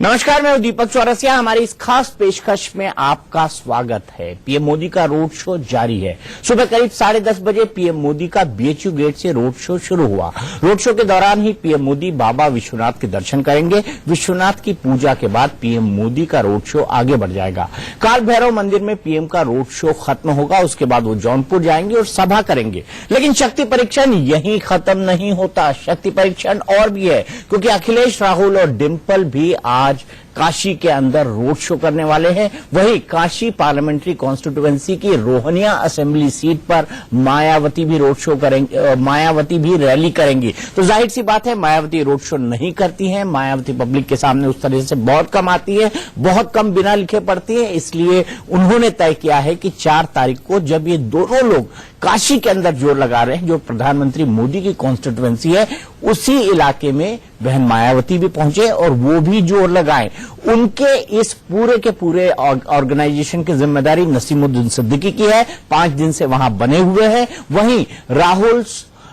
नमस्कार, मैं दीपक चौरसिया। हमारी इस खास पेशकश में आपका स्वागत है। पीएम मोदी का रोड शो जारी है। सुबह करीब 10:30 बजे पीएम मोदी का बीएचयू गेट से रोड शो शुरू हुआ। रोड शो के दौरान ही पीएम मोदी बाबा विश्वनाथ के दर्शन करेंगे। विश्वनाथ की पूजा के बाद पीएम मोदी का रोड शो आगे बढ़ जाएगा। काल भैरव मंदिर में पीएम का रोड शो खत्म होगा। उसके बाद वो जौनपुर जाएंगे और सभा करेंगे। लेकिन शक्ति परीक्षण यहीं खत्म नहीं होता। शक्ति परीक्षण और भी है, क्योंकि अखिलेश, राहुल और डिंपल भी आज काशी के अंदर रोड शो करने वाले हैं। वहीं काशी पार्लियामेंट्री कॉन्स्टिट्यूएंसी की रोहनिया असेंबली सीट पर मायावती भी रोड शो करेंगे, मायावती भी रैली करेंगी। तो जाहिर सी बात है, मायावती रोड शो नहीं करती हैं। मायावती पब्लिक के सामने उस तरह से बहुत कम आती है, बहुत कम बिना लिखे पढ़ती है। इसलिए उन्होंने तय किया है कि 4 तारीख को जब ये दोनों लोग काशी के अंदर जोर लगा रहे हैं, जो प्रधानमंत्री मोदी की कॉन्स्टिट्यूएंसी है, उसी इलाके में बहन मायावती भी पहुंचे और वो भी जोर लगाएं। उनके इस पूरे के पूरे ऑर्गेनाइजेशन की जिम्मेदारी नसीमुद्दीन सिद्दीकी की है। 5 दिन से वहां बने हुए हैं। वहीं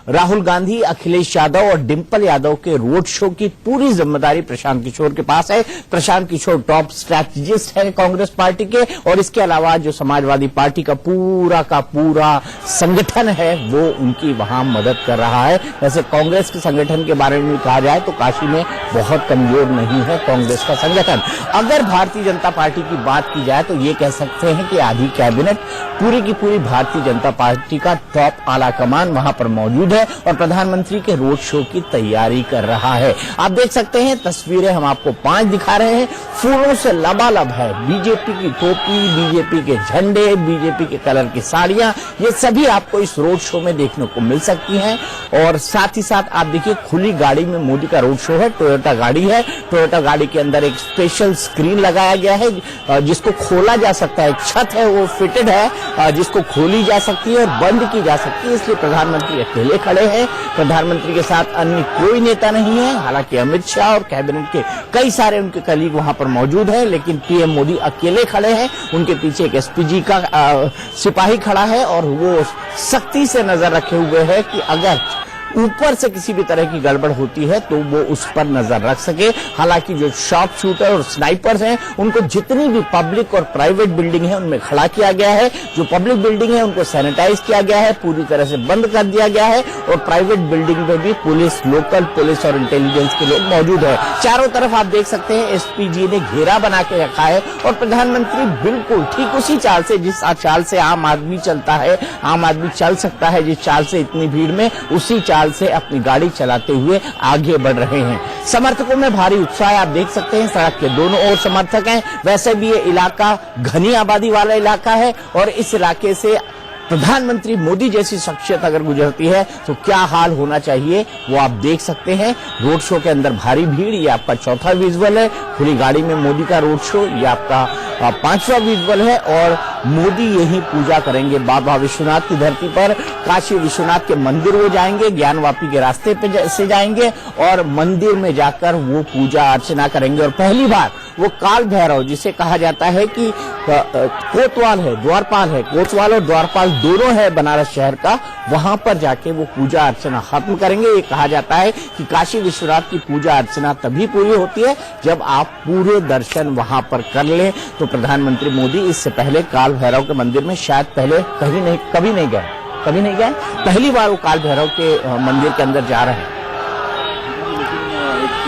राहुल गांधी, अखिलेश यादव और डिंपल यादव के रोड शो की पूरी जिम्मेदारी प्रशांत किशोर के पास है। प्रशांत किशोर टॉप स्ट्रैटेजिस्ट है कांग्रेस पार्टी के, और इसके अलावा जो समाजवादी पार्टी का पूरा संगठन है वो उनकी वहां मदद कर रहा है। वैसे कांग्रेस के संगठन के बारे में कहा जाए तो काशी में बहुत कमजोर नहीं है कांग्रेस का संगठन। अगर भारतीय जनता पार्टी की बात की जाए तो ये कह सकते हैं कि आधी कैबिनेट पूरी की पूरी भारतीय जनता पार्टी का टॉप आला कमान वहां पर मौजूद है और प्रधानमंत्री के रोड शो की तैयारी कर रहा है। आप देख सकते हैं, तस्वीरें हम आपको 5 दिखा रहे हैं। फूलों से लबालब है। बीजेपी की टोपी, बीजेपी के झंडे, बीजेपी के कलर की साड़ियां, ये सभी आपको इस रोड शो में देखने को मिल सकती हैं। और साथ ही साथ आप देखिए, खुली गाड़ी में मोदी का रोड शो है। टोयोटा गाड़ी है। टोयोटा गाड़ी के अंदर एक स्पेशल स्क्रीन लगाया गया है जिसको खोला जा सकता है। छत है वो फिटेड है जिसको खोली जा सकती है और बंद की जा सकती है। इसलिए प्रधानमंत्री अकेले खड़े हैं। प्रधानमंत्री के साथ अन्य कोई नेता नहीं है। हालांकि अमित शाह और कैबिनेट के कई सारे उनके कलीग वहां पर मौजूद हैं, लेकिन पीएम मोदी अकेले खड़े हैं। उनके पीछे एक एसपीजी का सिपाही खड़ा है और वो सख्ती से नजर रखे हुए है कि अगर ऊपर से किसी भी तरह की गड़बड़ होती है तो वो उस पर नजर रख सके। हालांकि जो शॉप शूटर और स्नाइपर्स हैं, उनको जितनी भी पब्लिक और प्राइवेट बिल्डिंग है उनमें खड़ा किया गया है। जो पब्लिक बिल्डिंग है उनको सैनिटाइज किया गया है, पूरी तरह से बंद कर दिया गया है। और प्राइवेट बिल्डिंग में भी पुलिस, लोकल पुलिस और इंटेलिजेंस के लोग मौजूद है। चारों तरफ आप देख सकते हैं एसपीजी ने घेरा बना के रखा है और प्रधानमंत्री बिल्कुल ठीक उसी चाल से, जिस चाल से आम आदमी चलता है, आम आदमी चल सकता है, जिस चाल से इतनी भीड़ में, उसी चाल से अपनी गाड़ी चलाते हुए आगे बढ़ रहे हैं। समर्थकों में भारी उत्साह है। आप देख सकते हैं, सड़क के दोनों ओर समर्थक हैं। वैसे भी ये इलाका घनी आबादी वाला इलाका है और इस इलाके से प्रधानमंत्री मोदी जैसी शख्सियत अगर गुजरती है तो क्या हाल होना चाहिए वो आप देख सकते हैं। रोड शो के अंदर भारी भीड़, ये आपका चौथा विजुअल है। खुली गाड़ी में मोदी का रोड शो, ये आपका 5वां विजुअल है। और मोदी यही पूजा करेंगे बाबा विश्वनाथ की धरती पर। काशी विश्वनाथ के मंदिर वो जाएंगे, ज्ञानवापी के रास्ते पे से जाएंगे और मंदिर में जाकर वो पूजा अर्चना करेंगे। और पहली बार वो काल भैरव, जिसे कहा जाता है कि कोतवाल है, द्वारपाल है, कोतवाल और द्वारपाल दोनों है बनारस शहर का, वहां पर जाके वो पूजा अर्चना खत्म करेंगे। ये कहा जाता है कि काशी विश्वनाथ की पूजा अर्चना तभी पूरी होती है जब आप पूरे दर्शन वहां पर कर लें। तो प्रधानमंत्री मोदी इससे पहले काल भैरव के मंदिर में शायद पहले कभी नहीं गए। पहली बार वो काल भैरव के मंदिर के अंदर जा रहे हैं।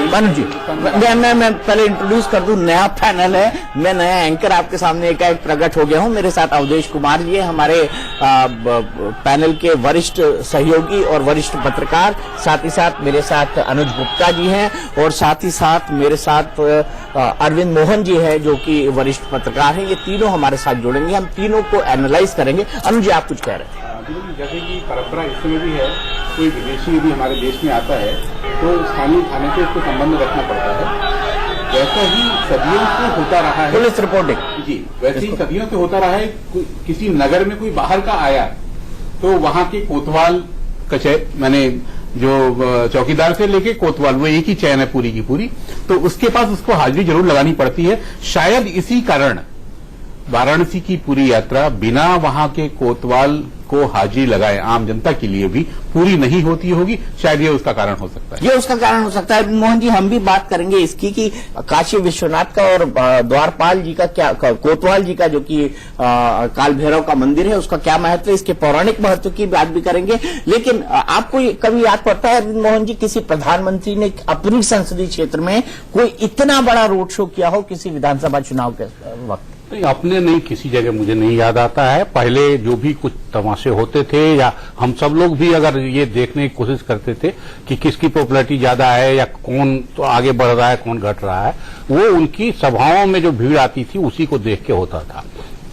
मनु जी, मैं पहले इंट्रोड्यूस कर दूं, नया पैनल है, मैं नया एंकर आपके सामने एक प्रकट हो गया हूं। मेरे साथ अवधेश कुमार जी है, हमारे पैनल के वरिष्ठ सहयोगी और वरिष्ठ पत्रकार। साथ ही साथ मेरे साथ अनुज गुप्ता जी हैं और साथ ही साथ मेरे साथ अरविंद मोहन जी है, जो कि वरिष्ठ पत्रकार हैं। ये तीनों हमारे साथ जुड़ेंगे, हम तीनों को एनालाइज करेंगे। अनुज जी, आप कुछ कह रहे थे? जैसे कि परंपरा इस समय भी है, कोई विदेशी यदि हमारे देश में आता है तो स्थानीय थाने से उसको संबंध रखना पड़ता है। वैसा ही सदियों से होता रहा है। पुलिस रिपोर्टिंग जी, वैसे ही सदियों से होता रहा है। किसी नगर में कोई बाहर का आया तो वहां के कोतवाल मैंने जो चौकीदार से लेके कोतवाल, वो एक ही चैन है पूरी की पूरी, तो उसके पास उसको हाजिरी जरूर लगानी पड़ती है। शायद इसी कारण वाराणसी की पूरी यात्रा बिना वहां के कोतवाल को हाजिरी लगाए आम जनता के लिए भी पूरी नहीं होती होगी। शायद ये उसका कारण हो सकता है। ये उसका कारण हो सकता है। मोहन जी, हम भी बात करेंगे इसकी कि काशी विश्वनाथ का और द्वारपाल जी का क्या, कोतवाल जी का जो कि काल भैरव का मंदिर है, उसका क्या महत्व है, इसके पौराणिक महत्व की बात भी करेंगे। लेकिन आपको कभी याद पड़ता है मोहन जी, किसी प्रधानमंत्री ने अपनी संसदीय क्षेत्र में कोई इतना बड़ा रोड शो किया हो किसी विधानसभा चुनाव के वक्त? नहीं, अपने नहीं, किसी जगह मुझे नहीं याद आता है। पहले जो भी कुछ तमाशे होते थे या हम सब लोग भी अगर ये देखने की कोशिश करते थे कि किसकी पॉपुलैरिटी ज्यादा है या कौन तो आगे बढ़ रहा है, कौन घट रहा है, वो उनकी सभाओं में जो भीड़ आती थी उसी को देख के होता था।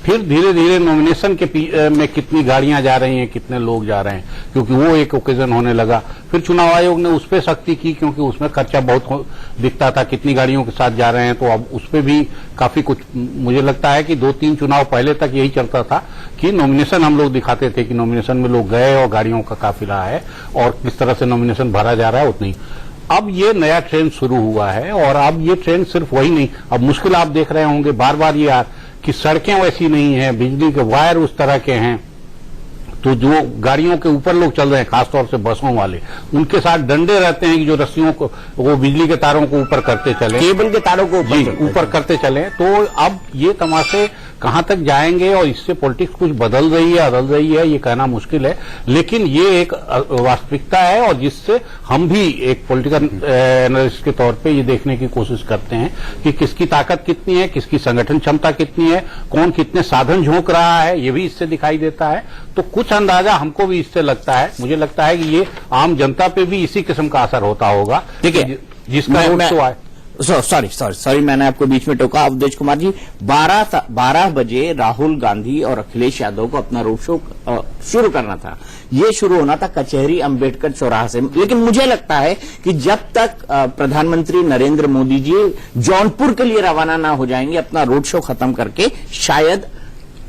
फिर धीरे धीरे नॉमिनेशन के में कितनी गाड़ियां जा रही हैं, कितने लोग जा रहे हैं, क्योंकि वो एक ओकेजन होने लगा। फिर चुनाव आयोग ने उस पर सख्ती की, क्योंकि उसमें खर्चा बहुत दिखता था, कितनी गाड़ियों के साथ जा रहे हैं। तो अब उस पर भी काफी कुछ, मुझे लगता है कि 2-3 चुनाव पहले तक यही चलता था कि नॉमिनेशन हम लोग दिखाते थे कि नॉमिनेशन में लोग गए और गाड़ियों का काफिला है और किस तरह से नॉमिनेशन भरा जा रहा है, उतनी। अब ये नया ट्रेंड शुरू हुआ है और अब ये ट्रेंड सिर्फ वही नहीं, अब मुश्किल आप देख रहे होंगे बार बार ये कि सड़कें वैसी नहीं है, बिजली के वायर उस तरह के हैं, तो जो गाड़ियों के ऊपर लोग चल रहे हैं, खासतौर से बसों वाले, उनके साथ डंडे रहते हैं कि जो रस्सियों को, वो बिजली के तारों को ऊपर करते चले, केबल के तारों को ऊपर करते चले। तो अब ये तमाशे कहां तक जाएंगे और इससे पॉलिटिक्स कुछ बदल रही है, अदल रही है, ये कहना मुश्किल है। लेकिन ये एक वास्तविकता है और जिससे हम भी एक पॉलिटिकल एनालिस्ट के तौर पे ये देखने की कोशिश करते हैं कि किसकी ताकत कितनी है, किसकी संगठन क्षमता कितनी है, कौन कितने साधन झोंक रहा है, ये भी इससे दिखाई देता है। तो कुछ अंदाजा हमको भी इससे लगता है, मुझे लगता है कि ये आम जनता पे भी इसी किस्म का असर होता होगा। ठीक है, जिसका आए। सॉरी, मैंने आपको बीच में टोका। अवधेश कुमार जी, 12 बजे राहुल गांधी और अखिलेश यादव को अपना रोड शो शुरू करना था। ये शुरू होना था कचहरी अंबेडकर चौराहा से। लेकिन मुझे लगता है कि जब तक प्रधानमंत्री नरेंद्र मोदी जी जौनपुर के लिए रवाना ना हो जाएंगे अपना रोड शो खत्म करके, शायद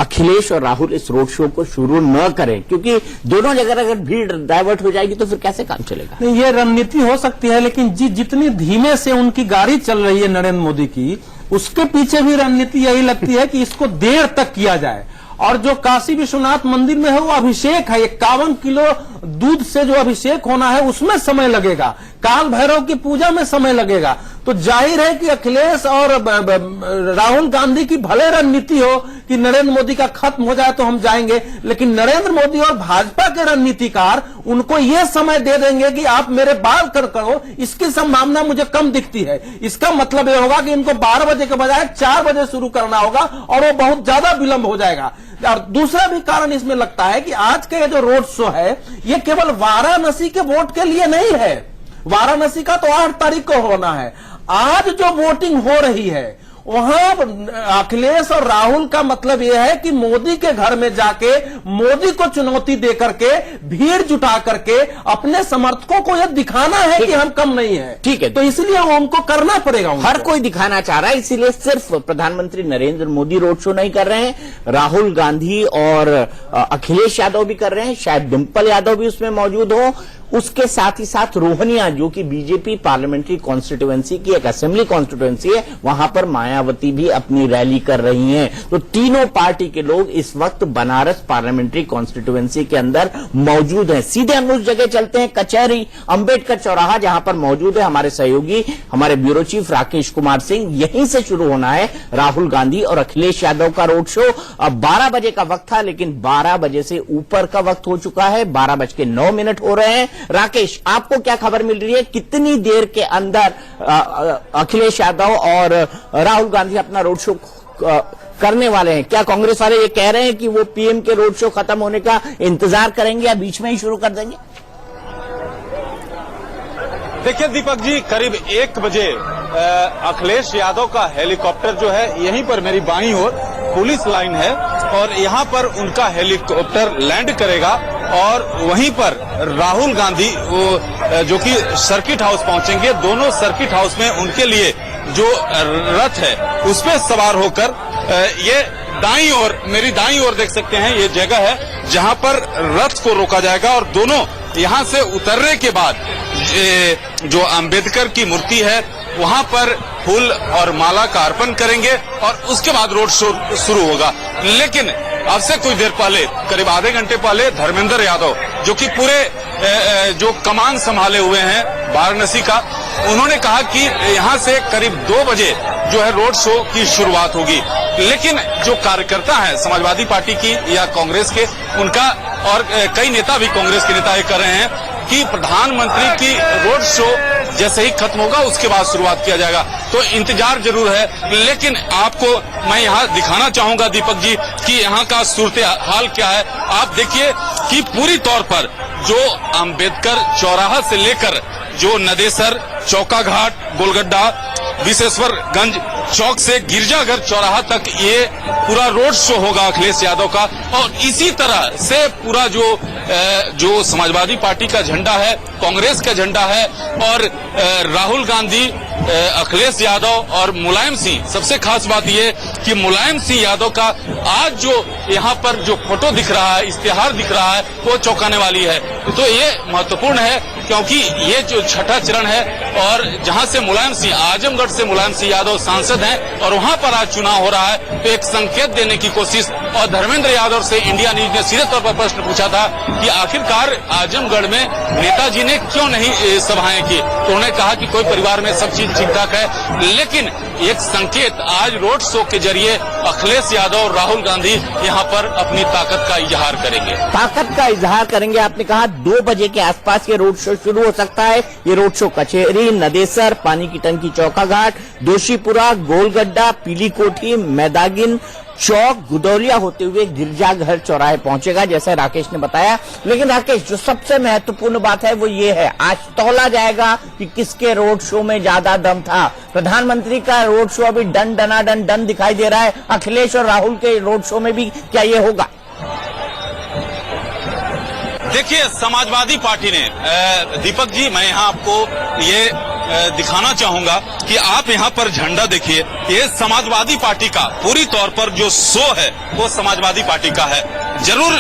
अखिलेश और राहुल इस रोड शो को शुरू न करें, क्योंकि दोनों जगह अगर भीड़ डाइवर्ट हो जाएगी तो फिर कैसे काम चलेगा? नहीं, ये रणनीति हो सकती है, लेकिन जितनी धीमे से उनकी गाड़ी चल रही है नरेंद्र मोदी की, उसके पीछे भी रणनीति यही लगती है कि इसको देर तक किया जाए। और जो काशी विश्वनाथ मंदिर में है वो अभिषेक है, 51 किलो दूध से जो अभिषेक होना है उसमें समय लगेगा, काल भैरव की पूजा में समय लगेगा। तो जाहिर है कि अखिलेश और राहुल गांधी की भले रणनीति हो कि नरेंद्र मोदी का खत्म हो जाए तो हम जाएंगे, लेकिन नरेंद्र मोदी और भाजपा के रणनीतिकार उनको यह समय दे देंगे कि आप मेरे बाल करो, इसकी संभावना मुझे कम दिखती है। इसका मतलब यह होगा कि इनको 12 बजे के बजाय 4 बजे शुरू करना होगा और वो बहुत ज्यादा विलंब हो जाएगा। और दूसरा भी कारण इसमें लगता है कि आज का ये जो रोड शो है ये केवल वाराणसी के वोट के लिए नहीं है। वाराणसी का तो 8 तारीख को होना है। आज जो वोटिंग हो रही है वहां अखिलेश और राहुल का मतलब यह है कि मोदी के घर में जाके मोदी को चुनौती दे करके भीड़ जुटा करके अपने समर्थकों को यह दिखाना है कि हम कम नहीं है। ठीक है, तो इसलिए उनको करना पड़ेगा। हर कोई दिखाना चाह रहा है, इसीलिए सिर्फ प्रधानमंत्री नरेंद्र मोदी रोड शो नहीं कर रहे हैं, राहुल गांधी और अखिलेश यादव भी कर रहे हैं, शायद डिंपल यादव भी उसमें मौजूद हो। उसके साथ ही साथ रोहनिया, जो कि बीजेपी पार्लियामेंट्री कॉन्स्टिट्यूएंसी की एक असेंबली कॉन्स्टिट्यूएंसी है, वहां पर मायावती भी अपनी रैली कर रही हैं। तो तीनों पार्टी के लोग इस वक्त बनारस पार्लियामेंट्री कॉन्स्टिट्यूएंसी के अंदर मौजूद हैं। सीधे हम उस जगह चलते हैं, कचहरी अंबेडकर चौराहा, जहां पर मौजूद है हमारे सहयोगी, हमारे ब्यूरो चीफ राकेश कुमार सिंह। यहीं से शुरू होना है राहुल गांधी और अखिलेश यादव का रोड शो। अब 12 बजे का वक्त था, लेकिन 12 बजे से ऊपर का वक्त हो चुका है, 12:09 हो रहे हैं। राकेश, आपको क्या खबर मिल रही है, कितनी देर के अंदर अखिलेश यादव और राहुल गांधी अपना रोड शो करने वाले हैं? क्या कांग्रेस वाले ये कह रहे हैं कि वो पीएम के रोड शो खत्म होने का इंतजार करेंगे या बीच में ही शुरू कर देंगे? देखिए दीपक जी, करीब 1 बजे अखिलेश यादव का हेलीकॉप्टर जो है यहीं पर मेरी बाईं ओर पुलिस लाइन है और यहां पर उनका हेलीकॉप्टर लैंड करेगा और वहीं पर राहुल गांधी जो कि सर्किट हाउस पहुंचेंगे। दोनों सर्किट हाउस में उनके लिए जो रथ है उस पर सवार होकर ये दाईं ओर, मेरी दाईं ओर देख सकते हैं, ये जगह है जहां पर रथ को रोका जाएगा और दोनों यहां से उतरने के बाद जो अंबेडकर की मूर्ति है वहां पर फूल और माला का अर्पण करेंगे और उसके बाद रोड शो शुरू होगा। लेकिन अब से कुछ देर पहले, करीब आधे घंटे पहले, धर्मेंद्र यादव जो कि पूरे जो कमान संभाले हुए हैं वाराणसी का, उन्होंने कहा कि यहां से करीब 2 बजे जो है रोड शो की शुरुआत होगी। लेकिन जो कार्यकर्ता हैं समाजवादी पार्टी की या कांग्रेस के, उनका और कई नेता भी कांग्रेस के नेता ये कर रहे हैं कि प्रधानमंत्री की रोड शो जैसे ही खत्म होगा उसके बाद शुरुआत किया जाएगा। तो इंतजार जरूर है, लेकिन आपको मैं यहाँ दिखाना चाहूंगा दीपक जी कि यहाँ का सूरत हाल क्या है। आप देखिए कि पूरी तौर पर जो अंबेडकर चौराहा से लेकर जो नदेसर, चौका घाट, गोलगड्डा, विशेश्वरगंज चौक से गिरजाघर चौराहा तक ये पूरा रोड शो होगा अखिलेश यादव का। और इसी तरह से पूरा जो समाजवादी पार्टी का झंडा है, कांग्रेस का झंडा है और राहुल गांधी, अखिलेश यादव और मुलायम सिंह, सबसे खास बात ये कि मुलायम सिंह यादव का आज जो यहाँ पर जो फोटो दिख रहा है, इश्तेहार दिख रहा है, वो चौंकाने वाली है। तो ये महत्वपूर्ण है क्योंकि ये जो छठा चरण है और जहां से मुलायम सिंह, आजमगढ़ से मुलायम सिंह यादव सांसद हैं और वहां पर आज चुनाव हो रहा है, तो एक संकेत देने की कोशिश। और धर्मेंद्र यादव से इंडिया न्यूज ने सीधे तौर पर प्रश्न पूछा था कि आखिरकार आजमगढ़ में नेताजी ने क्यों नहीं सभाएं की, तो उन्होंने कहा कि कोई परिवार में सब चीज ठीक ठाक है। लेकिन एक संकेत, आज रोड शो के जरिए अखिलेश यादव और राहुल गांधी यहाँ पर अपनी ताकत का इजहार करेंगे। ताकत का इजहार करेंगे, आपने कहा 2 बजे के आसपास ये रोड शो शुरू हो सकता है। ये रोड शो कचेरी, नदेसर, पानी की टंकी चौका घाट, दोषीपुरा, गोलगड्डा, पीली कोठी, मैदागिन चौक, गुदौलिया होते हुए गिरजाघर चौराहे पहुंचेगा, जैसे राकेश ने बताया। लेकिन राकेश, जो सबसे महत्वपूर्ण बात है वो ये है, आज तौला जाएगा कि किसके रोड शो में ज्यादा दम था। प्रधानमंत्री का रोड शो अभी डन दिखाई दे रहा है, अखिलेश और राहुल के रोड शो में भी क्या ये होगा? देखिए, समाजवादी पार्टी ने दीपक जी, मैं यहाँ आपको ये दिखाना चाहूंगा कि आप यहाँ पर झंडा देखिए, ये समाजवादी पार्टी का पूरी तौर पर जो शो है वो समाजवादी पार्टी का है। जरूर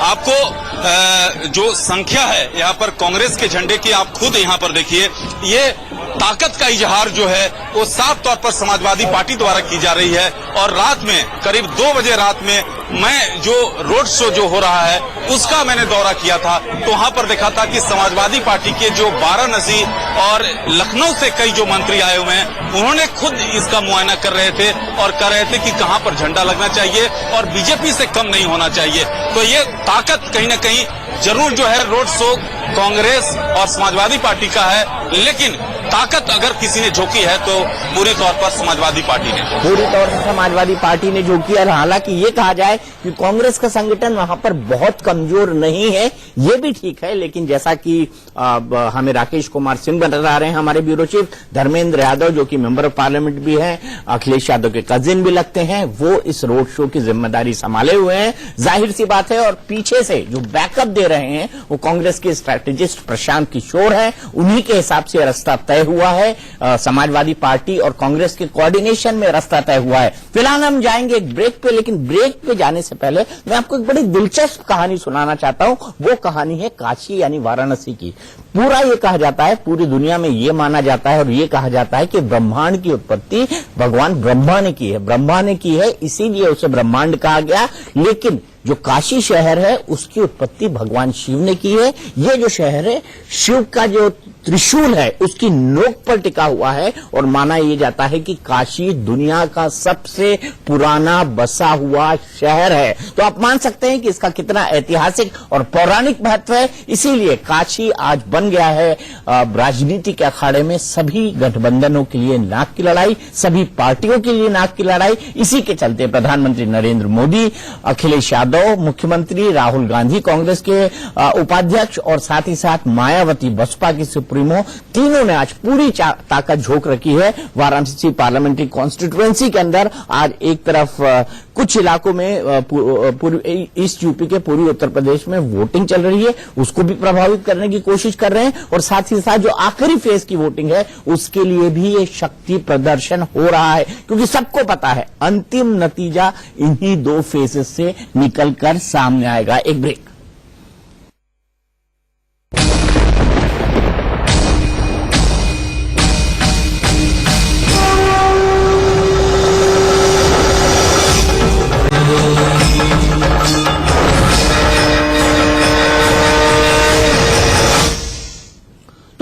आपको जो संख्या है यहाँ पर कांग्रेस के झंडे की, आप खुद यहाँ पर देखिए, ये ताकत का इजहार जो है वो साफ तौर पर समाजवादी पार्टी द्वारा की जा रही है। और रात में करीब 2 बजे रात में मैं जो रोड शो जो हो रहा है उसका मैंने दौरा किया था, तो वहां पर देखा था कि समाजवादी पार्टी के जो वाराणसी और लखनऊ से कई जो मंत्री आए हुए हैं, उन्होंने खुद इसका मुआयना कर रहे थे और कह रहे थे कि कहां पर झंडा लगना चाहिए और बीजेपी से कम नहीं होना चाहिए। तो ये ताकत कहीं न कहीं जरूर जो है रोड शो कांग्रेस और समाजवादी पार्टी का है, लेकिन ताकत अगर किसी ने झोंकी है तो पूरी तौर पर समाजवादी पार्टी ने, पूरी तौर से समाजवादी पार्टी ने झोंकी है। हालांकि ये कहा जाए कि कांग्रेस का संगठन वहां पर बहुत कमजोर नहीं है, ये भी ठीक है। लेकिन जैसा कि हमें राकेश कुमार सिंह बता रहे हैं, हमारे ब्यूरो चीफ, धर्मेंद्र यादव जो कि मेंबर ऑफ पार्लियामेंट भी हैं, अखिलेश यादव के कजिन भी लगते हैं, वो इस रोड शो की जिम्मेदारी संभाले हुए हैं, जाहिर सी बात है। और पीछे से जो बैकअप दे रहे हैं वो कांग्रेस के स्ट्रैटेजिस्ट प्रशांत किशोर है, उन्हीं के हिसाब से रास्ता तय हुआ है। समाजवादी पार्टी और कांग्रेस के कोऑर्डिनेशन में रास्ता तय हुआ है। फिलहाल हम जाएंगे एक ब्रेक पे, लेकिन ब्रेक पे जाने से पहले मैं आपको एक बड़ी दिलचस्प कहानी सुनाना चाहता हूं। वो कहानी है काशी यानी वाराणसी की। पूरा ये कहा जाता है, पूरी दुनिया में ये माना जाता है और ये कहा जाता है कि ब्रह्मांड की उत्पत्ति भगवान ब्रह्मा ने की है। ब्रह्मा ने की है, इसीलिए उसे ब्रह्मांड कहा गया। लेकिन जो काशी शहर है उसकी उत्पत्ति भगवान शिव ने की है। ये जो शहर है, शिव का जो त्रिशूल है उसकी नोक पर टिका हुआ है और माना यह जाता है कि काशी दुनिया का सबसे पुराना बसा हुआ शहर है। तो आप मान सकते हैं कि इसका कितना ऐतिहासिक और पौराणिक महत्व है। इसीलिए काशी आज बन गया है राजनीति के अखाड़े में सभी गठबंधनों के लिए नाक की लड़ाई, सभी पार्टियों के लिए नाक की लड़ाई। इसी के चलते प्रधानमंत्री नरेंद्र मोदी, अखिलेश यादव मुख्यमंत्री, राहुल गांधी कांग्रेस के उपाध्यक्ष और साथ ही साथ मायावती बसपा की सुप्रीमो, तीनों ने आज पूरी ताकत झोंक रखी है वाराणसी पार्लियामेंट्री कॉन्स्टिट्यूएंसी के अंदर। आज एक तरफ कुछ इलाकों में ईस्ट यूपी के पूर्वी उत्तर प्रदेश में वोटिंग चल रही है, उसको भी प्रभावित करने की कोशिश कर रहे हैं और साथ ही साथ जो आखिरी फेज की वोटिंग है उसके लिए भी ये शक्ति प्रदर्शन हो रहा है, क्योंकि सबको पता है अंतिम नतीजा इन्हीं 2 फेजेस से निकलकर सामने आएगा। एक ब्रेक।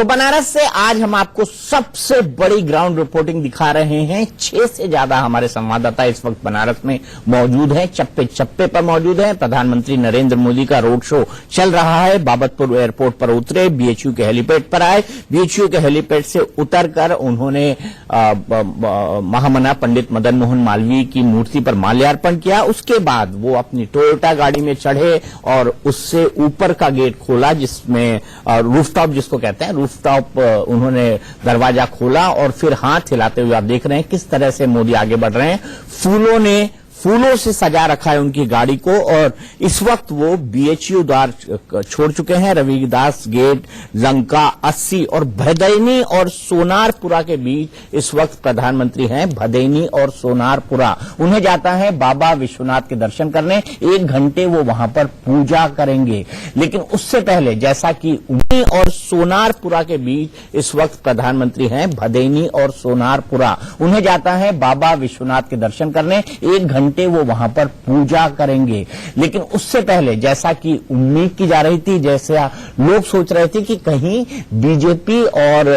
तो बनारस से आज हम आपको सबसे बड़ी ग्राउंड रिपोर्टिंग दिखा रहे हैं। 6 से ज्यादा हमारे संवाददाता इस वक्त बनारस में मौजूद हैं, चप्पे चप्पे पर मौजूद हैं। प्रधानमंत्री नरेंद्र मोदी का रोड शो चल रहा है। बाबतपुर एयरपोर्ट पर उतरे, बीएचयू के हेलीपैड पर आए, बीएचयू के हेलीपैड से उतरकर उन्होंने महामना पंडित मदन मोहन मालवीय की मूर्ति पर माल्यार्पण किया। उसके बाद वो अपनी टोयोटा गाड़ी में चढ़े और उससे ऊपर का गेट खोला, जिसमें रूफटॉप जिसको कहते हैं, रूफटॉप उन्होंने दरवाजा खोला और फिर हाथ हिलाते हुए आप देख रहे हैं किस तरह से मोदी आगे बढ़ रहे हैं। फूलों से सजा रखा है उनकी गाड़ी को और इस वक्त वो बीएचयू द्वार छोड़ चुके हैं। रविदास गेट, लंका 80 और भदैनी और सोनारपुरा के बीच इस वक्त प्रधानमंत्री हैं। भदैनी और सोनारपुरा उन्हें जाता है बाबा विश्वनाथ के दर्शन करने। 1 घंटे वो वहां पर पूजा करेंगे, लेकिन उससे पहले जैसा कि उन्हीं और सोनारपुरा के बीच इस वक्त प्रधानमंत्री हैं, भदैनी और सोनारपुरा उन्हें जाता है बाबा विश्वनाथ के दर्शन करने। 1 घंटे वो वहां पर पूजा करेंगे, लेकिन उससे पहले जैसा कि उम्मीद की जा रही थी, जैसे लोग सोच रहे थे कि कहीं बीजेपी और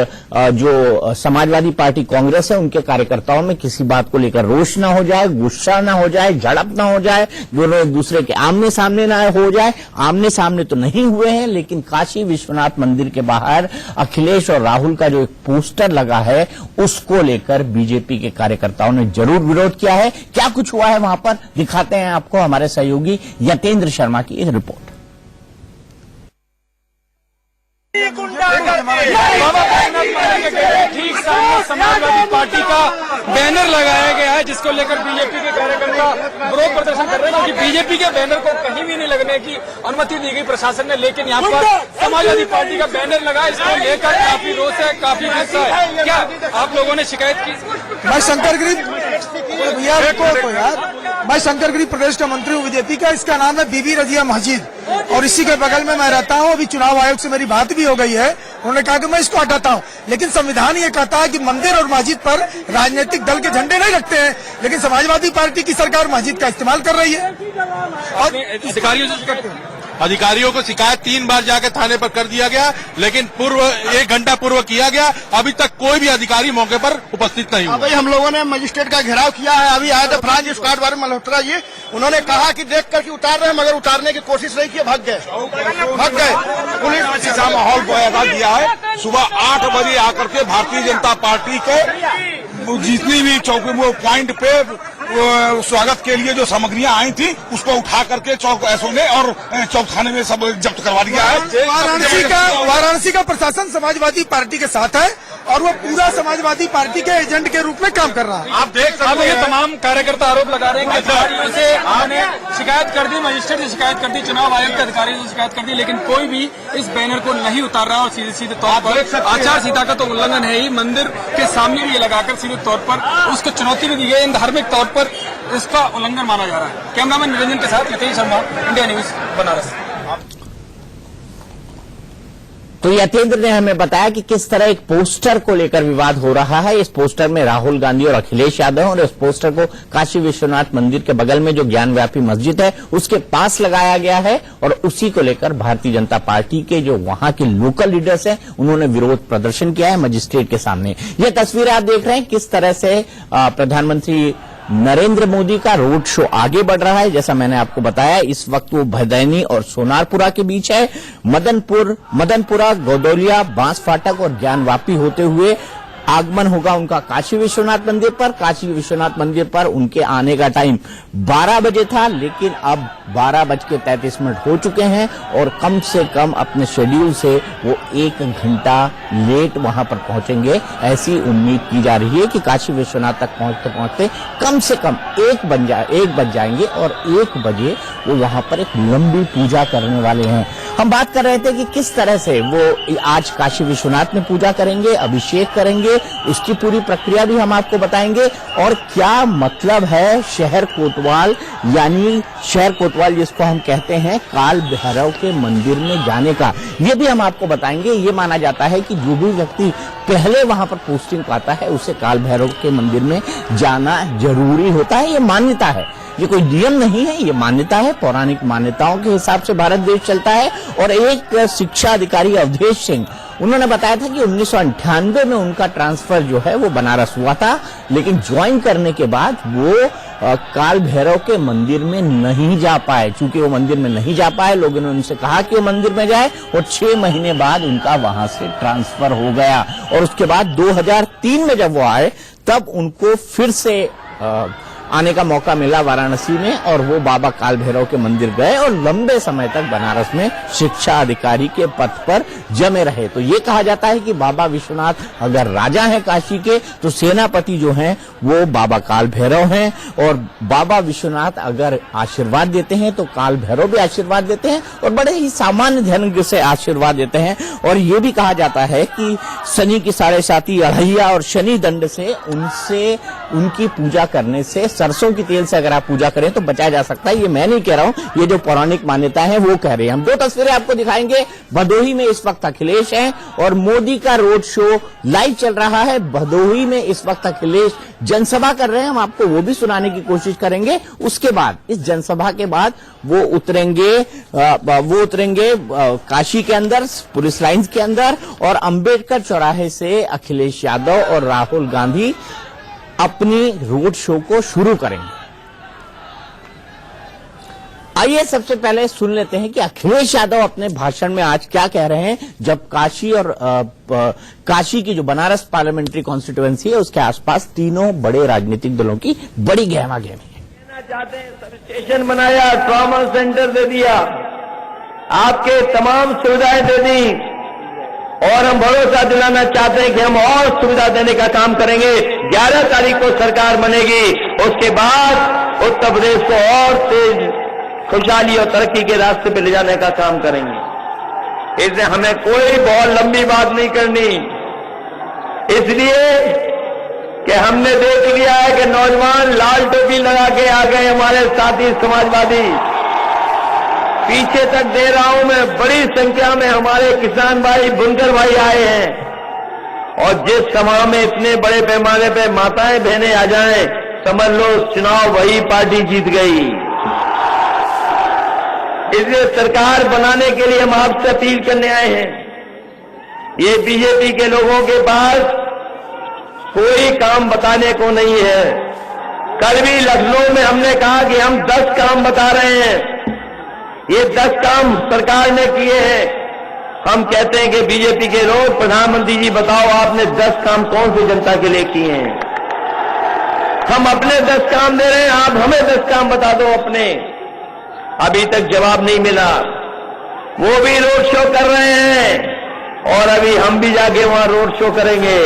जो समाजवादी पार्टी कांग्रेस है उनके कार्यकर्ताओं में किसी बात को लेकर रोष ना हो जाए, गुस्सा ना हो जाए, झड़प ना हो जाए, दोनों एक दूसरे के आमने सामने ना हो जाए। आमने सामने तो नहीं हुए हैं, लेकिन काशी विश्वनाथ मंदिर के बाहर अखिलेश और राहुल का जो एक पोस्टर लगा है उसको लेकर बीजेपी के कार्यकर्ताओं ने जरूर विरोध किया है। क्या कुछ हुआ है वहां पर दिखाते हैं आपको हमारे सहयोगी यतेंद्र शर्मा की एक रिपोर्ट। ठीक सामने समाजवादी पार्टी का बैनर लगाया गया है, जिसको लेकर बीजेपी के कार्यकर्ता विरोध प्रदर्शन कर रहे हैं, क्योंकि बीजेपी के बैनर को कहीं भी नहीं लगने की अनुमति दी गई प्रशासन ने, लेकिन यहाँ पर समाजवादी पार्टी का बैनर लगा, इसको लेकर काफी रोष है, काफी गुस्सा है। क्या आप लोगों ने शिकायत की? मैं शंकरगिरी मैं शंकरगिरी प्रदेश का मंत्री हूँ बीजेपी का। इसका नाम है बीबी रजिया मस्जिद और इसी के बगल में मैं रहता हूँ। अभी चुनाव आयोग से मेरी बात भी हो गई है, उन्होंने कहा कि मैं इसको हटाता हूँ, लेकिन संविधान ये कहता है कि मंदिर और मस्जिद पर राजनीतिक दल के झंडे नहीं लगते हैं, लेकिन समाजवादी पार्टी की सरकार मस्जिद का इस्तेमाल कर रही है। और अधिकारियों को शिकायत 3 बार जाकर थाने पर कर दिया गया, लेकिन 1 घंटा पूर्व किया गया, अभी तक कोई भी अधिकारी मौके पर उपस्थित नहीं हुआ। भाई हम लोगों ने मजिस्ट्रेट का घेराव किया है, अभी आए थे फ्रांस स्क्वाड वाले मल्होत्रा जी, उन्होंने कहा कि देख करके उतार रहे हैं, मगर उतारने की कोशिश नहीं की, भाग गए। पुलिस ऐसा माहौल पैदा किया है। सुबह 8 बजे आकर के भारतीय जनता पार्टी के जितनी भी चौक वो पॉइंट पे स्वागत के लिए जो सामग्रियां आई थी उसको उठा करके चौक एसओ ने और चौक थाने में सब जब्त करवा दिया है। वाराणसी का प्रशासन समाजवादी पार्टी के साथ है और वो पूरा समाजवादी पार्टी के एजेंट के रूप में काम कर रहा है। आप देख सकते हैं तमाम कार्यकर्ता आरोप लगा रहे हैं कि अधिकारियों से हमने शिकायत कर दी, मजिस्ट्रेट से शिकायत कर दी, चुनाव आयोग के अधिकारियों से शिकायत कर दी, लेकिन कोई भी इस बैनर को नहीं उतार रहा और सीधे सीधे तौर पर आचार संहिता का तो उल्लंघन है ही, मंदिर के सामने भी ये लगाकर सीधे तौर पर उसको चुनौती भी दी गई, धार्मिक तौर पर इसका उल्लंघन माना जा रहा है। कैमरामैन निरंजन के साथ यतेंद्र शर्मा, इंडिया न्यूज, बनारस। तो यतेंद्र ने हमें बताया कि किस तरह एक पोस्टर को लेकर विवाद हो रहा है। इस पोस्टर में राहुल गांधी और अखिलेश यादव और इस पोस्टर को काशी विश्वनाथ मंदिर के बगल में जो ज्ञानव्यापी मस्जिद है उसके पास लगाया गया है और उसी को लेकर भारतीय जनता पार्टी के जो वहां के लोकल लीडर्स हैं उन्होंने विरोध प्रदर्शन किया है मजिस्ट्रेट के सामने। ये तस्वीरें आप देख रहे हैं किस तरह से प्रधानमंत्री नरेंद्र मोदी का रोड शो आगे बढ़ रहा है। जैसा मैंने आपको बताया, इस वक्त वो भदैनी और सोनारपुरा के बीच है। मदनपुरा, गोदौलिया, बांस फाटक और ज्ञानवापी होते हुए आगमन होगा उनका काशी विश्वनाथ मंदिर पर। काशी विश्वनाथ मंदिर पर उनके आने का टाइम 12 बजे था, लेकिन अब 12:33 हो चुके हैं और कम से कम अपने शेड्यूल से वो 1 घंटा लेट वहां पर पहुंचेंगे। ऐसी उम्मीद की जा रही है कि काशी विश्वनाथ तक पहुंचते पहुंचते कम से कम 1 बज जाएंगे और 1 बजे वो वहां पर एक लंबी पूजा करने वाले हैं। हम बात कर रहे थे कि किस तरह से वो आज काशी विश्वनाथ में पूजा करेंगे, अभिषेक करेंगे, उसकी पूरी प्रक्रिया भी हम आपको बताएंगे और क्या मतलब है शहर कोतवाल, यानी शहर कोतवाल जिसको हम कहते हैं काल भैरव के मंदिर में जाने का, ये भी हम आपको बताएंगे। ये माना जाता है कि जो भी व्यक्ति पहले वहां पर पोस्टिंग पाता है उसे काल भैरव के मंदिर में जाना जरूरी होता है, ये मान्यता है। ये कोई नियम नहीं है, ये मान्यता है, पौराणिक मान्यताओं के हिसाब से भारत देश चलता है। और एक शिक्षा अधिकारी अवधेश सिंह, उन्होंने बताया था कि 1998 में उनका ट्रांसफर जो है वो बनारस हुआ था, लेकिन ज्वाइन करने के बाद वो काल भैरव के मंदिर में नहीं जा पाए। चूंकि वो मंदिर में नहीं जा पाए, लोगों ने उनसे कहा कि वो मंदिर में जाए, और 6 महीने बाद उनका वहां से ट्रांसफर हो गया। और उसके बाद 2003 में जब वो आए, तब उनको फिर से आने का मौका मिला वाराणसी में, और वो बाबा काल भैरव के मंदिर गए और लंबे समय तक बनारस में शिक्षा अधिकारी के पद पर जमे रहे। तो ये कहा जाता है कि बाबा विश्वनाथ अगर राजा हैं काशी के, तो सेनापति जो हैं वो बाबा काल भैरव हैं, और बाबा विश्वनाथ अगर आशीर्वाद देते हैं तो काल भैरव भी आशीर्वाद देते हैं, और बड़े ही सामान्य ढंग से आशीर्वाद देते हैं। और ये भी कहा जाता है कि शनि की 7.5 अढ़ैया और शनि दंड से उनसे उनकी पूजा करने से, सरसों की तेल से अगर आप पूजा करें तो बचाया जा सकता है। ये मैं नहीं कह रहा हूं, ये जो पौराणिक मान्यता है वो कह रहे हैं। हम 2 तस्वीरें आपको दिखाएंगे। भदोही में इस वक्त अखिलेश हैं और मोदी का रोड शो लाइव चल रहा है। भदोही में इस वक्त अखिलेश जनसभा कर रहे हैं, हम आपको वो भी सुनाने की कोशिश करेंगे। उसके बाद, इस जनसभा के बाद वो उतरेंगे काशी के अंदर, पुलिस लाइन्स के अंदर, और अंबेडकर चौराहे से अखिलेश यादव और राहुल गांधी अपनी रोड शो को शुरू करेंगे। आइए सबसे पहले सुन लेते हैं कि अखिलेश यादव अपने भाषण में आज क्या कह रहे हैं, जब काशी और काशी की जो बनारस पार्लियामेंट्री कॉन्स्टिट्यूएंसी है उसके आसपास तीनों बड़े राजनीतिक दलों की बड़ी गहमागहमी है। चाहते हैं, सब स्टेशन बनाया, ट्रॉमा सेंटर दे दिया, आपके तमाम सुविधाएं दे दी, और हम भरोसा दिलाना चाहते हैं कि हम और सुविधा देने का काम करेंगे। 11 तारीख को सरकार बनेगी, उसके बाद उत्तर प्रदेश को और तेज खुशहाली और तरक्की के रास्ते पे ले जाने का काम करेंगे। इसलिए हमें कोई बहुत लंबी बात नहीं करनी, इसलिए कि हमने देख लिया है कि नौजवान लाल टोपी लगा के आ गए, हमारे साथी समाजवादी। पीछे तक दे रहा हूं मैं, बड़ी संख्या में हमारे किसान भाई, बुनकर भाई आए हैं, और जिस सभा में इतने बड़े पैमाने पे माताएं बहनें आ जाएं, समझ लो चुनाव वही पार्टी जीत गई। इसलिए सरकार बनाने के लिए हम आपसे अपील करने आए हैं। ये बीजेपी के लोगों के पास कोई काम बताने को नहीं है। कल भी लखनऊ में हमने कहा कि हम 10 काम बता रहे हैं, ये 10 काम सरकार ने किए हैं। हम कहते हैं कि बीजेपी के लोग, प्रधानमंत्री जी बताओ आपने 10 काम कौन से जनता के लिए किए हैं। हम अपने 10 काम दे रहे हैं, आप हमें 10 काम बता दो अपने। अभी तक जवाब नहीं मिला। वो भी रोड शो कर रहे हैं और अभी हम भी जाके वहां रोड शो करेंगे।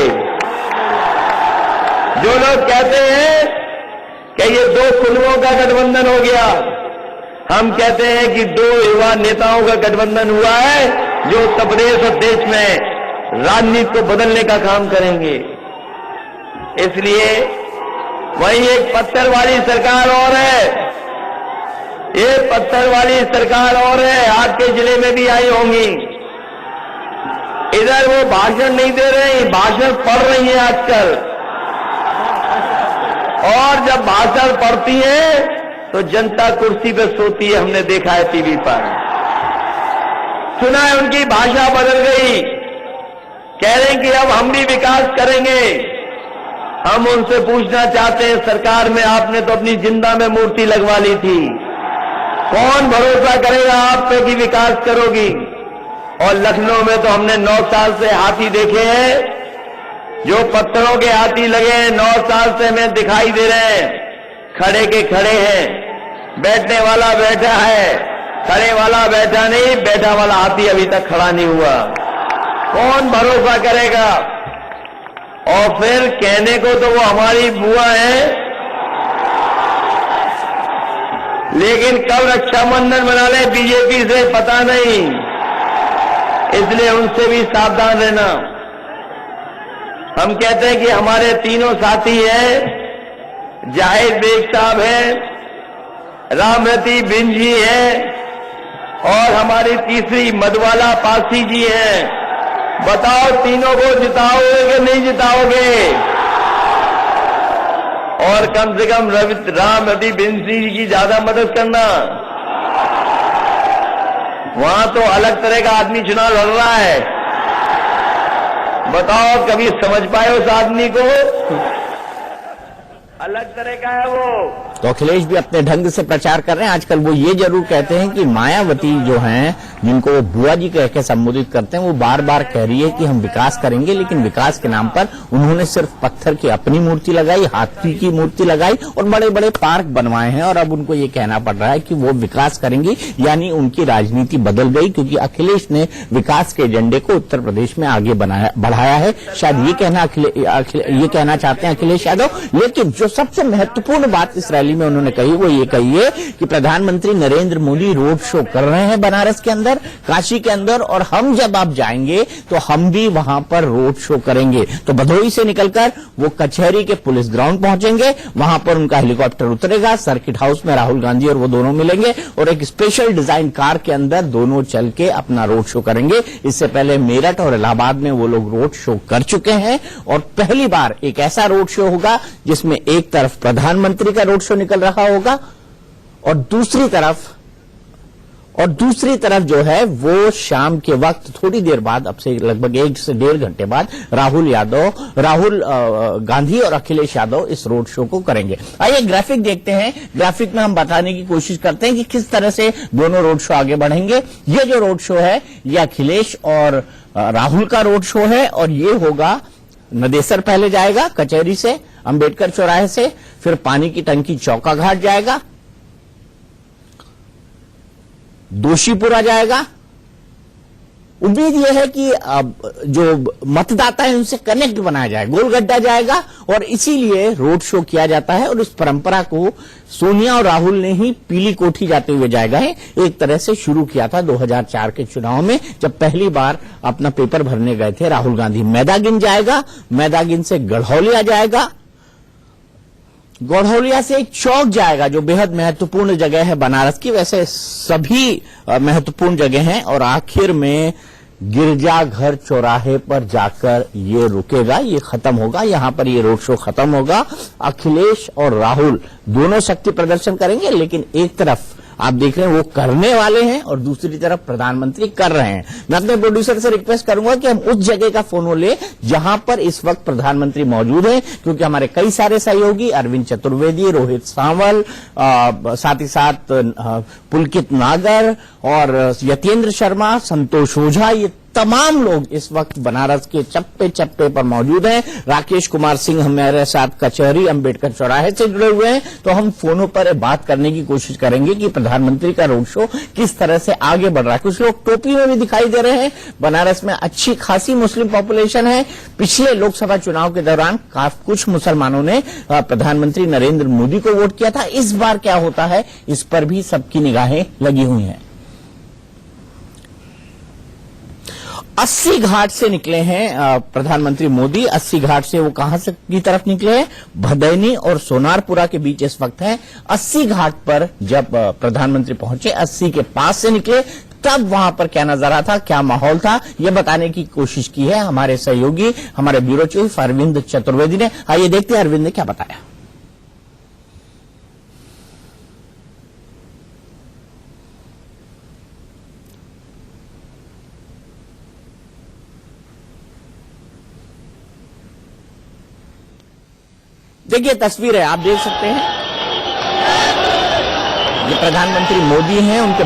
जो लोग कहते हैं कि ये 2 कुलुओं का गठबंधन हो गया, हम कहते हैं कि 2 युवा नेताओं का गठबंधन हुआ है, जो उत्तर प्रदेश और देश में राजनीति को बदलने का काम करेंगे। इसलिए वहीं एक पत्थर वाली सरकार और है, ये पत्थर वाली सरकार और है, आपके जिले में भी आई होंगी। इधर वो भाषण नहीं दे रही, भाषण पढ़ रही है आजकल, और जब भाषण पढ़ती है तो जनता कुर्सी पे सोती है, हमने देखा है टीवी पर। सुना है उनकी भाषा बदल गई, कह रहे हैं कि अब हम भी विकास करेंगे। हम उनसे पूछना चाहते हैं, सरकार में आपने तो अपनी जिंदा में मूर्ति लगवा ली थी, कौन भरोसा करेगा आप पे कि विकास करोगी। और लखनऊ में तो हमने 9 साल से हाथी देखे हैं, जो पत्थरों के हाथी लगे हैं, 9 साल से हमें दिखाई दे रहे हैं। खड़े के खड़े हैं, बैठने वाला बैठा है, खड़े वाला बैठा नहीं, बैठा वाला हाथी अभी तक खड़ा नहीं हुआ। कौन भरोसा करेगा। और फिर कहने को तो वो हमारी बुआ है, लेकिन कब रक्षाबंधन मना ले बीजेपी से पता नहीं, इसलिए उनसे भी सावधान रहना। हम कहते हैं कि हमारे तीनों साथी हैं, जाहिद बेग साहब हैं, रामरती बिन जी हैं, और हमारी तीसरी मधुबाला पासी जी हैं। बताओ तीनों को जिताओगे कि नहीं जिताओगे। और कम से कम राम रवि बिंसी जी की ज्यादा मदद करना। वहां तो अलग तरह का आदमी चुनाव लड़ रहा है। बताओ कभी समझ पाए उस आदमी को? अलग तरह का है वो। तो अखिलेश भी अपने ढंग से प्रचार कर रहे हैं। आजकल वो ये जरूर कहते हैं कि मायावती जो हैं, जिनको वो बुआ जी कह के संबोधित करते हैं, वो बार बार कह रही है कि हम विकास करेंगे, लेकिन विकास के नाम पर उन्होंने सिर्फ पत्थर की अपनी मूर्ति लगाई, हाथी की मूर्ति लगाई और बड़े बड़े पार्क बनवाए हैं। और अब उनको ये कहना पड़ रहा है कि वो विकास करेंगी, यानी उनकी राजनीति बदल गई, क्योंकि अखिलेश ने विकास के एजेंडे को उत्तर प्रदेश में आगे बढ़ाया है। शायद ये कहना चाहते हैं अखिलेश यादव। लेकिन जो सबसे महत्वपूर्ण बात इस रैली में उन्होंने कही वो ये कही है कि प्रधानमंत्री नरेंद्र मोदी रोड शो कर रहे हैं बनारस के अंदर, काशी के अंदर, और हम जब आप जाएंगे तो हम भी वहां पर रोड शो करेंगे। तो भदोही से निकलकर वो कचहरी के पुलिस ग्राउंड पहुंचेंगे, वहां पर उनका हेलीकॉप्टर उतरेगा, सर्किट हाउस में राहुल गांधी और वो दोनों मिलेंगे और एक स्पेशल डिजाइन कार के अंदर दोनों चल के अपना रोड शो करेंगे। इससे पहले मेरठ और इलाहाबाद में वो लोग रोड शो कर चुके हैं और पहली बार एक ऐसा रोड शो होगा जिसमें एक तरफ प्रधानमंत्री का रोड शो निकल रहा होगा और दूसरी तरफ जो है वो शाम के वक्त थोड़ी देर बाद, अब से लगभग 1 से 1.5 घंटे बाद राहुल गांधी और अखिलेश यादव इस रोड शो को करेंगे। आइए ग्राफिक देखते हैं। ग्राफिक में हम बताने की कोशिश करते हैं कि किस तरह से दोनों रोड शो आगे बढ़ेंगे। ये जो रोड शो है ये अखिलेश और राहुल का रोड शो है और ये होगा नदेसर, पहले जाएगा कचहरी से, अंबेडकर चौराहे से, फिर पानी की टंकी चौका घाट जाएगा, दोषीपुरा जाएगा। उम्मीद यह है कि जो मतदाता है उनसे कनेक्ट बनाया जाए, गोलगड्ढा जाएगा और इसीलिए रोड शो किया जाता है। और इस परंपरा को सोनिया और राहुल ने ही पीली कोठी जाते हुए जाएगा है एक तरह से शुरू किया था 2004 के चुनाव में, जब पहली बार अपना पेपर भरने गए थे राहुल गांधी। मैदागिन जाएगा, मैदागिन से गढ़ौलिया जाएगा, गढ़ौलिया से एक चौक जाएगा जो बेहद महत्वपूर्ण जगह है बनारस की, वैसे सभी महत्वपूर्ण जगह हैं, और आखिर में गिरजाघर चौराहे पर जाकर ये रुकेगा, ये खत्म होगा, यहां पर ये रोड शो खत्म होगा। अखिलेश और राहुल दोनों शक्ति प्रदर्शन करेंगे, लेकिन एक तरफ आप देख रहे हैं वो करने वाले हैं और दूसरी तरफ प्रधानमंत्री कर रहे हैं। मैं अपने प्रोड्यूसर से रिक्वेस्ट करूंगा कि हम उस जगह का फोन ले जहां पर इस वक्त प्रधानमंत्री मौजूद हैं, क्योंकि हमारे कई सारे सहयोगी अरविंद चतुर्वेदी, रोहित सांवल, साथ ही साथ पुलकित नागर और यतेंद्र शर्मा, संतोष ओझा, ये तमाम लोग इस वक्त बनारस के चप्पे चप्पे पर मौजूद हैं। राकेश कुमार सिंह हमारे साथ कचहरी अंबेडकर चौराहे से जुड़े हुए हैं, तो हम फोनों पर बात करने की कोशिश करेंगे कि प्रधानमंत्री का रोड शो किस तरह से आगे बढ़ रहा है। कुछ लोग टोपी में भी दिखाई दे रहे हैं। बनारस में अच्छी खासी मुस्लिम पॉपुलेशन है। पिछले लोकसभा चुनाव के दौरान कुछ मुसलमानों ने प्रधानमंत्री नरेंद्र मोदी को वोट किया था। इस बार क्या होता है, इस पर भी सबकी निगाहें लगी हुई हैं। 80 घाट से निकले हैं प्रधानमंत्री मोदी। 80 घाट से वो कहां से की तरफ निकले हैं? भदैनी और सोनारपुरा के बीच इस वक्त है। 80 घाट पर जब प्रधानमंत्री पहुंचे, 80 के पास से निकले, तब वहां पर क्या नजारा था, क्या माहौल था, ये बताने की कोशिश की है हमारे सहयोगी, हमारे ब्यूरो चीफ अरविंद चतुर्वेदी ने। आइए देखते हैं अरविंद ने क्या बताया। देखिए तस्वीर है, आप देख सकते हैं, ये प्रधानमंत्री मोदी हैं, उनके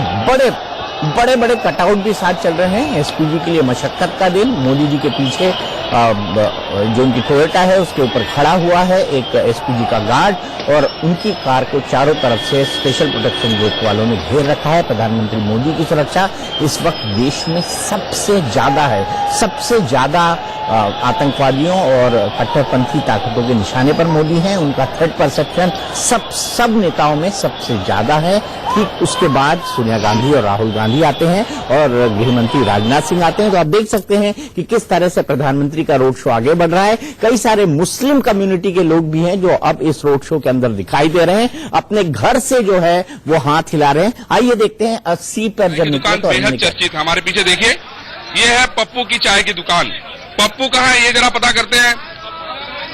बड़े बड़े कटआउट भी साथ चल रहे हैं। एसपीजी के लिए मशक्कत का दिन। मोदी जी के पीछे जो उनकी टोयोटा है उसके ऊपर खड़ा हुआ है एक एसपीजी का गार्ड और उनकी कार को चारों तरफ से स्पेशल प्रोटेक्शन ग्रुप वालों ने घेर रखा है। प्रधानमंत्री मोदी की सुरक्षा इस वक्त देश में सबसे ज्यादा है। सबसे ज्यादा आतंकवादियों और कट्टरपंथी ताकतों के निशाने पर मोदी हैं। उनका थ्रेट परसेप्शन सब नेताओं में सबसे ज्यादा है। ठीक उसके बाद सोनिया गांधी और राहुल गांधी आते हैं और गृहमंत्री राजनाथ सिंह आते हैं। तो आप देख सकते हैं कि किस तरह से प्रधानमंत्री का रोड शो आगे बढ़ रहा है। कई सारे मुस्लिम कम्युनिटी के लोग भी हैं जो अब इस रोड शो के अंदर दिखाई दे रहे हैं। अपने घर से जो है वो हाथ हिला रहे हैं। आइए देखते हैं 80 पर जब निकले तो बेहद चर्चित। हमारे पीछे देखिए, ये है पप्पू की चाय की दुकान। पप्पू कहाँ है ये जरा पता करते हैं।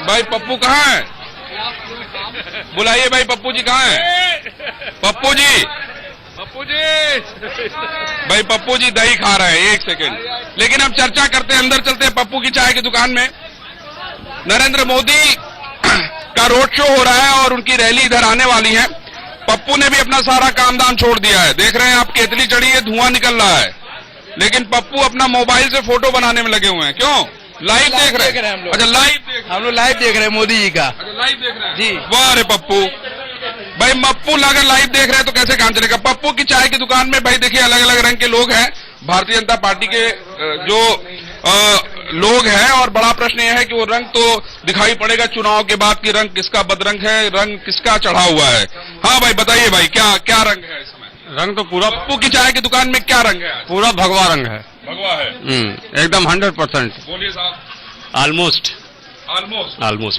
भाई पप्पू कहाँ है? बुलाइए भाई, पप्पू जी कहाँ हैं? पप्पू जी, पप्पू जी, भाई पप्पू जी दही खा रहे हैं, एक सेकेंड। लेकिन अब चर्चा करते हैं, अंदर चलते हैं पप्पू की चाय की दुकान में। नरेंद्र मोदी का रोड शो हो रहा है और उनकी रैली इधर आने वाली है। पप्पू ने भी अपना सारा काम धाम छोड़ दिया है, देख रहे हैं आप, केतली चढ़ी है, धुआं निकल रहा है, लेकिन पप्पू अपना मोबाइल से फोटो बनाने में लगे हुए हैं। क्यों? लाइव देख रहे हैं हम लोग। अच्छा, हम लोग लाइव देख रहे हैं मोदी जी का। अच्छा, लाइव देख रहे हैं जी। वाह रे पप्पू भाई, पप्पू अगर लाइव देख रहे हैं तो कैसे काम चलेगा? पप्पू की चाय की दुकान में भाई देखिए अलग अलग रंग के लोग हैं, भारतीय जनता पार्टी के जो लोग हैं, और बड़ा प्रश्न यह है कि वो रंग तो दिखाई पड़ेगा चुनाव के बाद कि रंग किसका बदरंग है, रंग किसका चढ़ा हुआ है। हाँ भाई बताइए भाई, क्या क्या रंग है इस समय? रंग तो पूरा, पप्पू की चाय की दुकान में क्या रंग है? पूरा भगवा रंग है। भगवा है एकदम 100%। बोलिए साहब। Almost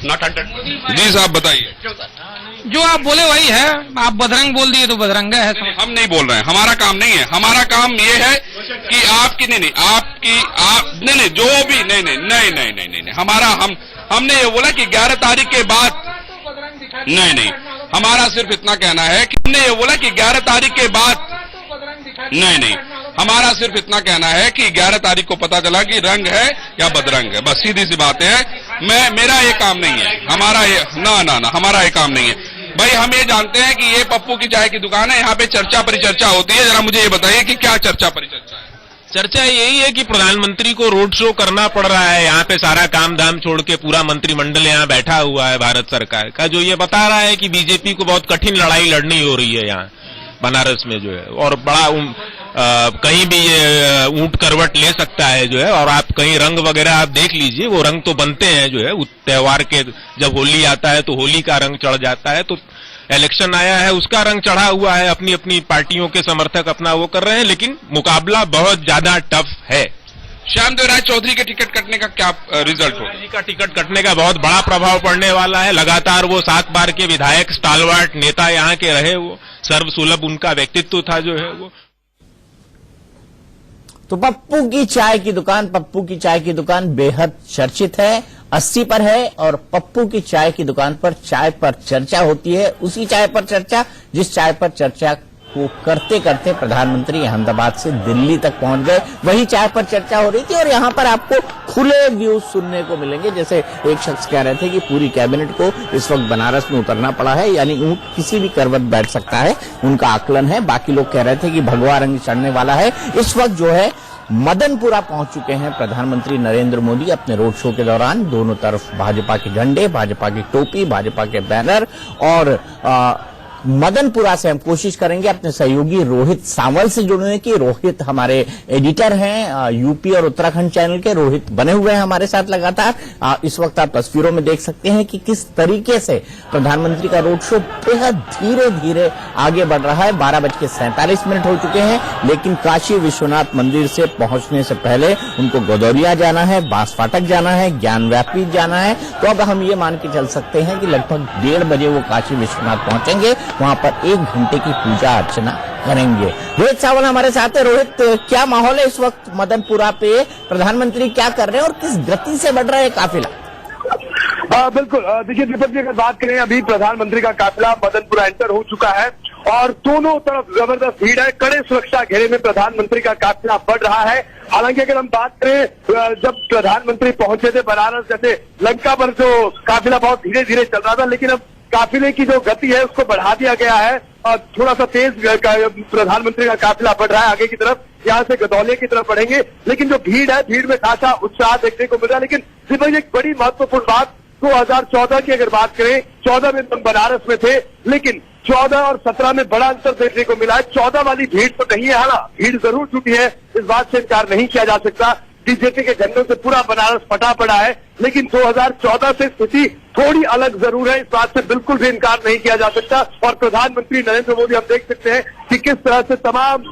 not 100%। जी साहब बताइए। जो आप बोले वही है, आप बदरंग बोल दिए तो बदरंगा है। हम नहीं बोल रहे हैं, हमारा काम नहीं है। हमारा काम ये है कि आपकी नहीं जो भी नहीं हमारा हमने ये बोला कि 11 तारीख के बाद नहीं हमारा सिर्फ इतना कहना है कि हमने ये बोला कि 11 तारीख के बाद नहीं हमारा सिर्फ इतना कहना है कि 11 तारीख को पता चला कि रंग है या बदरंग है, बस सीधी सी बात है। मेरा ये काम नहीं है, हमारा ये ना हमारा ये काम नहीं है भाई। हम ये जानते हैं कि ये पप्पू की चाय की दुकान है, यहाँ पे चर्चा परिचर्चा होती है। जरा मुझे ये बताइए कि क्या चर्चा परिचर्चा है? चर्चा यही है कि प्रधानमंत्री को रोड शो करना पड़ रहा है, यहाँ पे सारा काम धाम छोड़ के पूरा मंत्रिमंडल यहाँ बैठा हुआ है भारत सरकार का, जो ये बता रहा है कि बीजेपी को बहुत कठिन लड़ाई लड़नी हो रही है यहाँ बनारस में जो है, और बड़ा कहीं भी ये ऊंट करवट ले सकता है जो है। और आप कहीं रंग वगैरह आप देख लीजिए, वो रंग तो बनते हैं जो है, त्योहार के जब होली आता है तो होली का रंग चढ़ जाता है, तो इलेक्शन आया है उसका रंग चढ़ा हुआ है, अपनी अपनी पार्टियों के समर्थक अपना वो कर रहे हैं, लेकिन मुकाबला बहुत ज्यादा टफ है। श्यामदेव राय चौधरी के टिकट कटने का क्या रिजल्ट होगा? जी का टिकट कटने का बहुत बड़ा प्रभाव पड़ने वाला है। लगातार वो 7 बार के विधायक, स्टालवार्ट नेता यहाँ के रहे, वो सर्वसुलभ उनका व्यक्तित्व था जो है वो। तो पप्पू की चाय की दुकान बेहद चर्चित है, 80 पर है, और पप्पू की चाय की दुकान पर चाय पर चर्चा होती है, उसी चाय पर चर्चा जिस चाय पर चर्चा को करते करते प्रधानमंत्री अहमदाबाद से दिल्ली तक पहुंच गए, वही चाय पर चर्चा हो रही थी। और यहां पर आपको खुले व्यूज सुनने को मिलेंगे, जैसे एक शख्स कह रहे थे कि पूरी कैबिनेट को इस वक्त बनारस में उतरना पड़ा है, यानी ऊंट किसी भी करवट बैठ सकता है, उनका आकलन है। बाकी लोग कह रहे थे कि भगवा रंग चढ़ने वाला है। इस वक्त जो है मदनपुरा पहुंच चुके हैं प्रधानमंत्री नरेंद्र मोदी अपने रोड शो के दौरान। दोनों तरफ भाजपा के झंडे, भाजपा की टोपी, भाजपा के बैनर, और मदनपुरा से हम कोशिश करेंगे अपने सहयोगी रोहित सांवल से जुड़ने की। रोहित हमारे एडिटर हैं यूपी और उत्तराखंड चैनल के, रोहित बने हुए हैं हमारे साथ लगातार। इस वक्त आप तस्वीरों में देख सकते हैं कि किस तरीके से प्रधानमंत्री का रोड शो बेहद धीरे धीरे आगे बढ़ रहा है। 12:47 हो चुके हैं, लेकिन काशी विश्वनाथ मंदिर से पहुंचने से पहले उनको गदौलिया जाना है, बांस फाटक जाना है, ज्ञान व्यापीठ जाना है। तो अब हम ये मान के चल सकते हैं कि लगभग 1:30 बजे वो काशी विश्वनाथ पहुंचेंगे, वहां पर 1 घंटे की पूजा अर्चना करेंगे। रोहित सावल हमारे साथ है। रोहित, क्या माहौल है इस वक्त मदनपुरा पे? प्रधानमंत्री क्या कर रहे हैं और किस गति से बढ़ रहा है काफिला? बिल्कुल, देखिए दीपक जी, अगर बात करें अभी प्रधानमंत्री का काफिला मदनपुरा एंटर हो चुका है और दोनों तरफ जबरदस्त भीड़ है। कड़े सुरक्षा घेरे में प्रधानमंत्री का काफिला बढ़ रहा है। हालांकि अगर हम बात करें, जब प्रधानमंत्री पहुंचे थे बनारस, जैसे लंका पर जो काफिला बहुत धीरे धीरे चल रहा था, लेकिन अब काफिले की जो गति है उसको बढ़ा दिया गया है और थोड़ा सा तेज प्रधानमंत्री का काफिला बढ़ रहा है आगे की तरफ। यहाँ से गदौलिया की तरफ बढ़ेंगे, लेकिन जो भीड़ है, भीड़ में खासा उत्साह देखने को मिल रहा है। लेकिन सिर्फ एक बड़ी महत्वपूर्ण बात, 2014 की अगर बात करें, 14 में हम बनारस में थे, लेकिन 14 और 17 में बड़ा अंतर देखने को मिला है। 14 वाली भीड़ तो नहीं है, हाँ भीड़ जरूर जुटी है, इस बात से इनकार नहीं किया जा सकता। बीजेपी के झंडों से पूरा बनारस फटा पड़ा है, लेकिन 2014 से स्थिति थोड़ी अलग जरूर है, इस बात से बिल्कुल भी इनकार नहीं किया जा सकता। और प्रधानमंत्री नरेंद्र मोदी, हम देख सकते हैं कि किस तरह से तमाम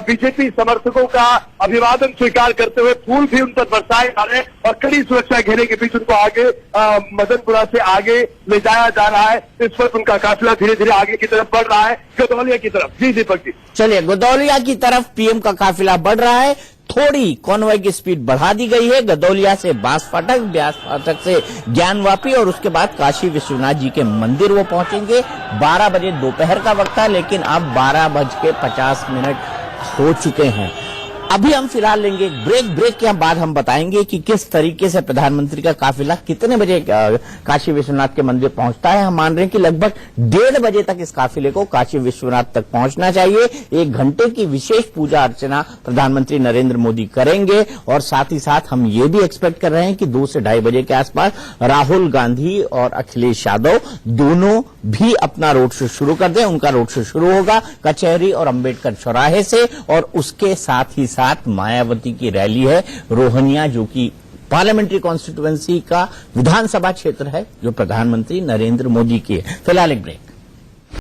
बीजेपी समर्थकों का अभिवादन स्वीकार करते हुए फूल भी उन पर बरसाए जा रहे हैं और कड़ी सुरक्षा घेरे के बीच उनको आगे मदनपुरा से आगे ले जाया जा रहा है। इस वक्त उनका काफिला धीरे धीरे आगे की तरफ बढ़ रहा है, गदौलिया की तरफ। जी दीपक जी, चलिए, गदौलिया की तरफ पीएम का काफिला बढ़ रहा है। थोड़ी कॉन्वॉय की स्पीड बढ़ा दी गई है। गदौलिया से बांस फाटक, ब्यास फाटक से ज्ञानवापी और उसके बाद काशी विश्वनाथ जी के मंदिर वो पहुंचेंगे। 12 बजे दोपहर का वक्त था, लेकिन अब 12:50 हो चुके हैं। अभी हम फिलहाल लेंगे ब्रेक के बाद हम बताएंगे कि किस तरीके से प्रधानमंत्री का काफिला कितने बजे काशी विश्वनाथ के मंदिर पहुंचता है। हम मान रहे हैं कि लगभग 1:30 बजे तक इस काफिले को काशी विश्वनाथ तक पहुंचना चाहिए। 1 घंटे की विशेष पूजा अर्चना प्रधानमंत्री नरेंद्र मोदी करेंगे और साथ ही साथ हम ये भी एक्सपेक्ट कर रहे हैं कि 2 से 2:30 बजे के आसपास राहुल गांधी और अखिलेश यादव दोनों भी अपना रोड शो शुरू कर दें। उनका रोड शो शुरू होगा कचहरी और अंबेडकर चौराहे से और उसके साथ ही साथ मायावती की रैली है रोहनिया, जो कि पार्लियामेंट्री कॉन्स्टिट्यूएंसी का विधानसभा क्षेत्र है, जो प्रधानमंत्री नरेंद्र मोदी की है। फिलहाल एक ब्रेक।